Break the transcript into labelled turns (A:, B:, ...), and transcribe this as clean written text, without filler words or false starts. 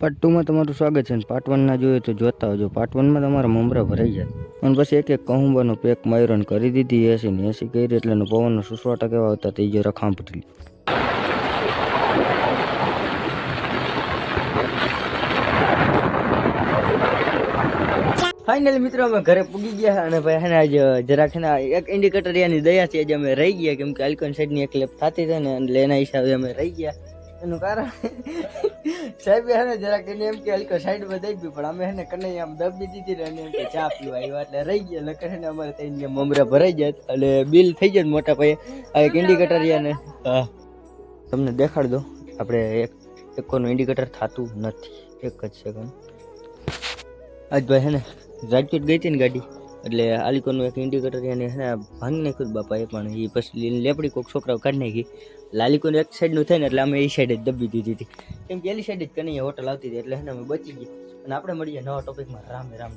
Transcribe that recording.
A: Part 2 માં તમારું સ્વાગત છે. પાર્ટ 1 ના જોઈએ તો જોતા આવજો. પાર્ટ 1 માં તમારા મમરા ભરાઈ જાય અને પછી એક એક કહુંબાનો પેક માયરન કરી દીધી. એસી ને એસી કરી એટલે પવનનો સુસવાટા કેવા હતા તે જરા ખાંપટી. ફાઇનલી મિત્રો અમે ઘરે પૂગી ગયા અને ભાઈ હેને આજ જરાક હેને એક ઇન્ડિકેટર યાની દયા છે આજે અમે રહી ગયા, કેમ કે આલ્કોન સાઈડ ની એક લેપ થતી છે ને એટલે એના હિસાબે અમે રહી ગયા. એનું કારણ સાહેબ હેને જરાક એને એમ કે આલ્કો સાઈડ માં દઈ ગયું, પણ અમે હેને કને આમ દબી દીધી ને એને એમ કે ચા પીવા આવ્યા એટલે રહી ગયા. નકર હેને અમારે ત્યાં મમરા ભરાઈ જાય એટલે બિલ થઈ જાય મોટા પાયે. આ એક ઇન્ડિકેટર યાને તમને દેખાડ દો. આપણે એક કોનું ઇન્ડિકેટર થતું નથી. એક જ સેકન્ડ. આજ ભાઈ હેને રાજકોટ ગઈ હતી ને ગાડી એટલે આલિકોનું એક ઇન્ડિકેટર એને હેને ભાંગી નાખ્યું બાપાએ, પણ એ પછી લેપડી કોઈક છોકરાઓ કાઢી નાખી. લાલિકોનું એક સાઈડનું થાય ને એટલે અમે એ સાઈડ જ દબી દીધી હતી, કેમ કે એલી સાઈડ જ કનૈયા હોટલ આવતી હતી એટલે હેને અમે બચી ગયા. અને આપણે મળીએ નવા ટોપિકમાં. રામ રામ.